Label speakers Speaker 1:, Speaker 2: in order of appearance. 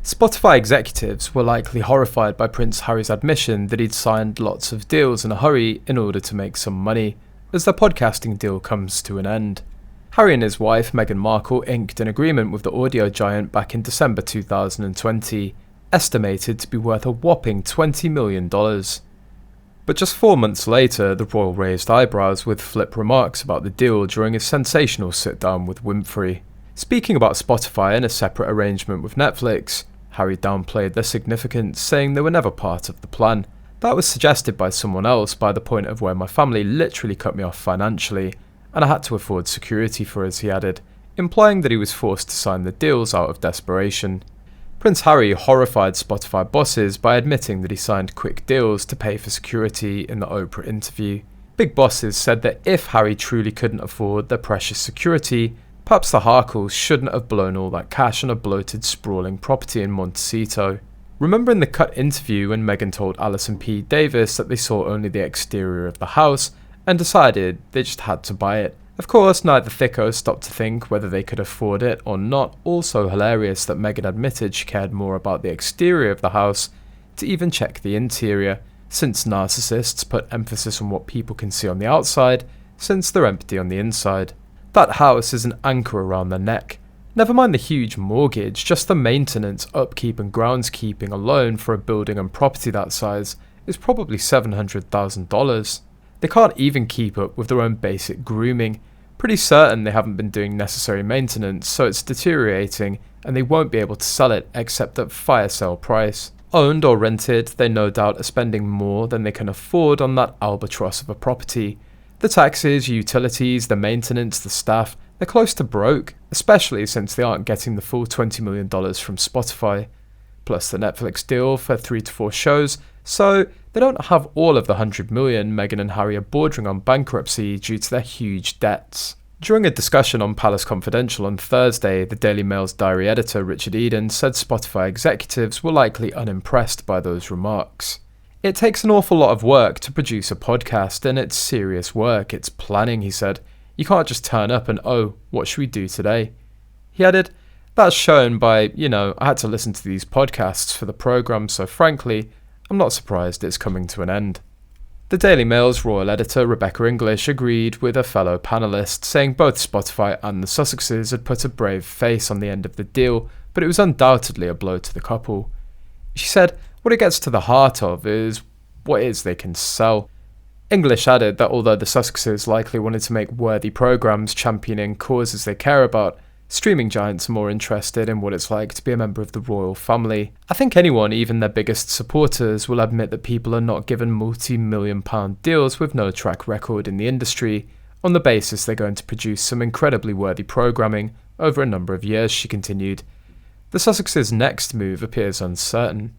Speaker 1: Spotify executives were likely horrified by Prince Harry's admission that he'd signed lots of deals in a hurry in order to make some money, as their podcasting deal comes to an end. Harry and his wife, Meghan Markle, inked an agreement with the audio giant back in December 2020, estimated to be worth a whopping $20 million. But just 4 months later, the royal raised eyebrows with flip remarks about the deal during a sensational sit-down with Winfrey. Speaking about Spotify in a separate arrangement with Netflix, Harry downplayed their significance, saying they were never part of the plan. That was suggested by someone else by the point of where my family literally cut me off financially, and I had to afford security for us, he added, implying that he was forced to sign the deals out of desperation. Prince Harry horrified Spotify bosses by admitting that he signed quick deals to pay for security in the Oprah interview. Big bosses said that if Harry truly couldn't afford their precious security, perhaps the Harkles shouldn't have blown all that cash on a bloated, sprawling property in Montecito. Remember in the cut interview when Meghan told Alison P. Davis that they saw only the exterior of the house and decided they just had to buy it? Of course, neither thicko stopped to think whether they could afford it or not. Also hilarious that Meghan admitted she cared more about the exterior of the house to even check the interior, since narcissists put emphasis on what people can see on the outside, since they're empty on the inside. That house is an anchor around their neck. Never mind the huge mortgage, just the maintenance, upkeep and groundskeeping alone for a building and property that size is probably $700,000. They can't even keep up with their own basic grooming. Pretty certain they haven't been doing necessary maintenance, so it's deteriorating and they won't be able to sell it except at fire sale price. Owned or rented, they no doubt are spending more than they can afford on that albatross of a property. The taxes, utilities, the maintenance, the staff, they're close to broke, especially since they aren't getting the full $20 million from Spotify, plus the Netflix deal for 3 to 4 shows, so they don't have all of the $100 million Meghan and Harry are bordering on bankruptcy due to their huge debts. During a discussion on Palace Confidential on Thursday, the Daily Mail's diary editor Richard Eden said Spotify executives were likely unimpressed by those remarks. It takes an awful lot of work to produce a podcast, and it's serious work, it's planning, he said. You can't just turn up and, oh, what should we do today? He added, that's shown by, I had to listen to these podcasts for the programme, so frankly, I'm not surprised it's coming to an end. The Daily Mail's royal editor Rebecca English agreed with a fellow panellist, saying both Spotify and the Sussexes had put a brave face on the end of the deal, but it was undoubtedly a blow to the couple. She said, what it gets to the heart of is what it is they can sell. English added that although the Sussexes likely wanted to make worthy programmes championing causes they care about, streaming giants are more interested in what it's like to be a member of the royal family. I think anyone, even their biggest supporters, will admit that people are not given multi-million-pound deals with no track record in the industry on the basis they're going to produce some incredibly worthy programming over a number of years, she continued. The Sussexes' next move appears uncertain.